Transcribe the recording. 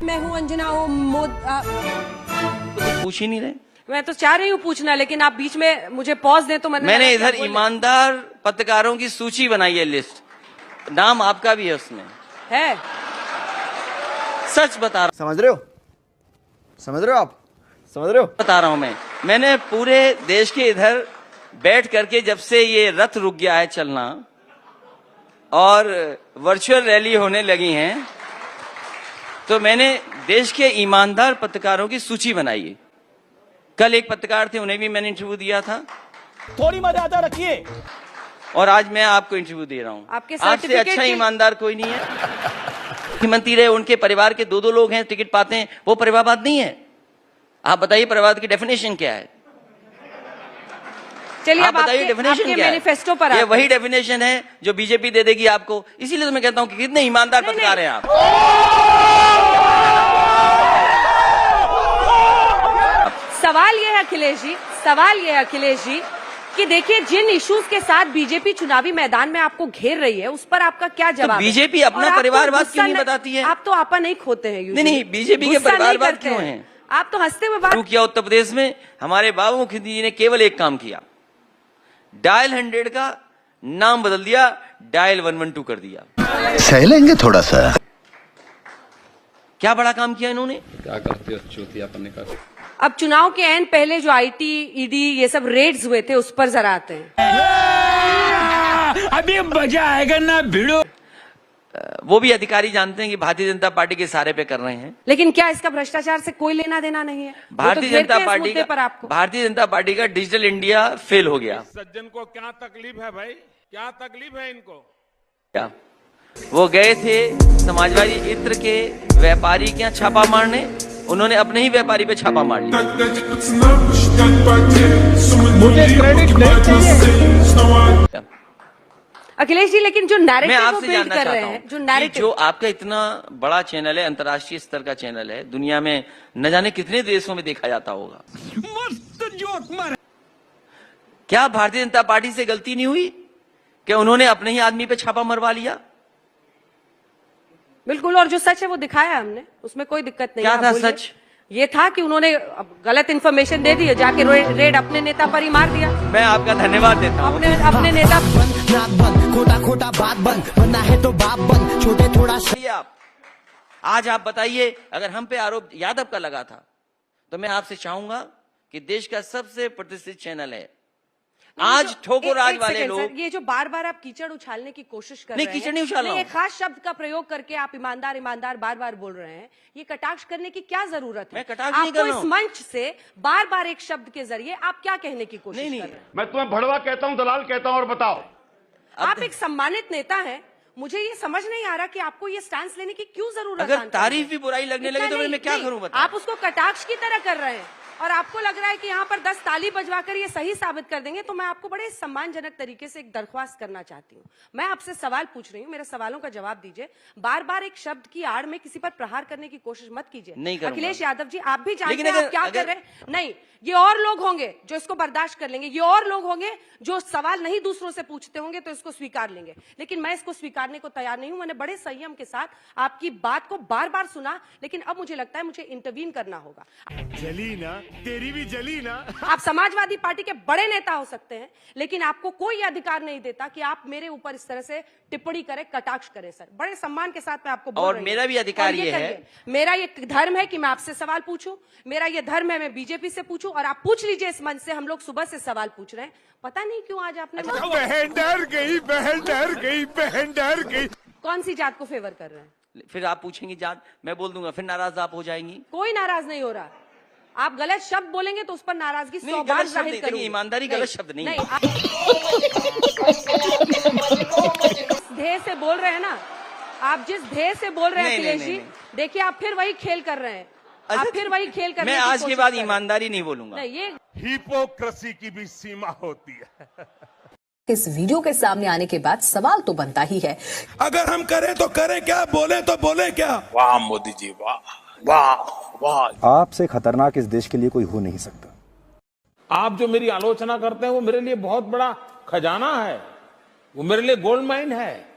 मैं हूँ अंजना पूछ ही नहीं रहे। मैं तो चाह रही हूँ पूछना, लेकिन आप बीच में मुझे पॉज दें तो मैंने इधर ईमानदार पत्रकारों की सूची बनाई है, लिस्ट, नाम आपका भी है उसमें है। सच बता रहा, समझ रहे हो? समझ रहे हो आप? समझ रहे हो? बता रहा हूं मैंने पूरे देश के इधर बैठ करके, जब से ये रथ रुक गया है चलना और वर्चुअल रैली होने लगी हैं, तो मैंने देश के ईमानदार पत्रकारों की सूची बनाई है। कल एक पत्रकार थे, उन्हें भी मैंने इंटरव्यू दिया था। थोड़ी मर्यादा रखिए। और आज मैं आपको इंटरव्यू दे रहा हूं। आपसे अच्छा ईमानदार कोई नहीं है। मुख्यमंत्री रहे, उनके परिवार के 2-2 लोग हैं, टिकट पाते हैं, वो परिवारवाद नहीं है। आप बताइए परिवारवाद की डेफिनेशन क्या है? चलिए आप बताइए डेफिनेशन क्या मैनिफेस्टो पर है? ये वही डेफिनेशन है जो बीजेपी दे देगी आपको। इसीलिए तो मैं कहता हूं कि कितने ईमानदार पत्रकार हैं आप। सवाल ये है अखिलेश जी, सवाल ये है अखिलेश जी कि देखिए, जिन इश्यूज के साथ बीजेपी चुनावी मैदान में आपको घेर रही है, उस पर आपका क्या जवाब? बीजेपी अपना परिवारवाद क्यों नहीं बताती है? आप तो आपा नहीं खोते हैं। नहीं, बीजेपी के परिवारवाद क्यों है? आप तो हंसते हुए बात किया। उत्तर प्रदेश में हमारे बाबू मुखर्जी जी ने केवल एक काम किया, डायल 100 का नाम बदल दिया, डायल 112 कर दिया। सह लेंगे थोड़ा सा। क्या बड़ा काम किया इन्होंने? क्या करते हो चूतियापन का। अब चुनाव के एंड पहले जो आईटी, ईडी ये सब रेड्स हुए थे, उस पर जरा आते हैं। अभी मजा आएगा ना भिड़ो। वो भी अधिकारी जानते हैं कि भारतीय जनता पार्टी के सारे पे कर रहे हैं। लेकिन क्या इसका भ्रष्टाचार से कोई लेना देना नहीं है? भारतीय जनता पार्टी का डिजिटल इंडिया फेल हो गया। सज्जन को क्या तकलीफ है भाई? क्या तकलीफ है इनको? क्या वो गए थे समाजवादी इत्र के व्यापारी के यहाँ छापा मारने, उन्होंने अपने ही व्यापारी पे छापा मार लिया। मुझे क्रेडिट नहीं चाहिए। अखिलेश जी, लेकिन जो नैरेटिव मैं आपसे बिल्ड जानना कर चाहता रहे हैं, जो नैरेटिव, जो आपका इतना बड़ा चैनल है, अंतर्राष्ट्रीय स्तर का चैनल है, दुनिया में न जाने कितने देशों में देखा जाता होगा। मस्त जोक मारे। क्या भारतीय जनता पार्टी से गलती नहीं हुई कि उन्होंने अपने ही आदमी पे छापा मरवा लिया? बिल्कुल। और जो सच है वो दिखाया हमने, उसमें कोई दिक्कत नहीं। क्या था सच? ये था कि उन्होंने गलत इन्फॉर्मेशन दे दी है, जाके रेड अपने नेता पर ही मार दिया। मैं आपका धन्यवाद देता हूँ। अपने नेता खोटा खोटा बात बंद, बनना है तो बाप बंद, छोटे थोड़ा। आप आज आप बताइए, अगर हम पे आरोप यादव का लगा था, तो मैं आपसे चाहूंगा कि देश का सबसे प्रतिष्ठित चैनल है, आज ठोकोराज वाले लोग, ये जो बार बार आप कीचड़ उछालने की कोशिश कर रहे हैं, कीचड़ नहीं उछाल रहा हूं। एक खास शब्द का प्रयोग करके आप ईमानदार ईमानदार बार बार बोल रहे हैं, ये कटाक्ष करने की क्या जरूरत है? मैं कटाक्ष नहीं कर रहा हूं। इस मंच से बार बार एक शब्द के जरिए आप क्या कहने की कोशिश कर रहे हैं? मैं तुम्हें भड़वा कहता हूँ, दलाल कहता हूँ, और बताओ। आप एक सम्मानित नेता हैं, मुझे ये समझ नहीं आ रहा कि आपको ये स्टैंस लेने की क्यों जरूरत है? अगर तारीफ भी बुराई लगने लगे तो मैं क्या करूं? आप उसको कटाक्ष की तरह कर रहे हैं और आपको लग रहा है कि यहाँ पर 10 ताली बजवाकर ये सही साबित कर देंगे। तो मैं आपको बड़े सम्मानजनक तरीके से एक दरख्वास्त करना चाहती हूँ। मैं आपसे सवाल पूछ रही हूँ, मेरे सवालों का जवाब दीजिए। बार बार एक शब्द की आड़ में किसी पर प्रहार करने की कोशिश मत कीजिए। अखिलेश यादव जी, आप भी जानते हैं आप क्या कर रहे हैं। नहीं, ये और लोग होंगे जो इसको बर्दाश्त कर लेंगे, ये और लोग होंगे जो सवाल नहीं दूसरों से पूछते होंगे तो इसको स्वीकार लेंगे, लेकिन मैं इसको स्वीकारने को तैयार नहीं हूं। मैंने बड़े संयम के साथ आपकी बात को बार बार सुना, लेकिन अब मुझे लगता है मुझे इंटरवीन करना होगा। जली ना, तेरी भी जली ना। आप समाजवादी पार्टी के बड़े नेता हो सकते हैं, लेकिन आपको कोई अधिकार नहीं देता कि आप मेरे ऊपर इस तरह से टिप्पणी करें, कटाक्ष करें। सर, बड़े सम्मान के साथ मैं आपको बोल रही हूं। और मेरा भी अधिकार ये है, मेरा ये धर्म है कि मैं आपसे सवाल पूछूं, मेरा ये धर्म है मैं बीजेपी से पूछूं, और आप पूछ लीजिए इस मंच से। हम लोग सुबह से सवाल पूछ रहे हैं, पता नहीं क्यों आज आपने बहन डर गई, बहन डर गई, बहन डर गई। कौन सी जात को फेवर कर रहे हैं? फिर आप पूछेंगी जात, मैं बोल दूंगा, फिर नाराज आप हो जाएंगी। कोई नाराज नहीं हो रहा। आप गलत शब्द बोलेंगे तो उस पर नाराजगी 100 बार जाहिर करूंगी। ईमानदारी गलत शब्द नहीं है। ध्येय से बोल रहे हैं ना आप, जिस ध्येय से बोल रहे हैं अखिलेश जी, देखिए आप फिर वही खेल कर रहे हैं। आप फिर वही खेल कर रहे हैं। मैं आज के बाद ईमानदारी नहीं बोलूंगा। नहीं, ये हिपोक्रेसी की भी सीमा होती है। इस वीडियो के सामने आने के बाद सवाल तो बनता ही है, अगर हम करें तो करें क्या, बोले तो बोले क्या। वाह मोदी जी, वाह वाह वाह। आपसे खतरनाक इस देश के लिए कोई हो नहीं सकता। आप जो मेरी आलोचना करते हैं वो मेरे लिए बहुत बड़ा खजाना है, वो मेरे लिए गोल्ड माइन है।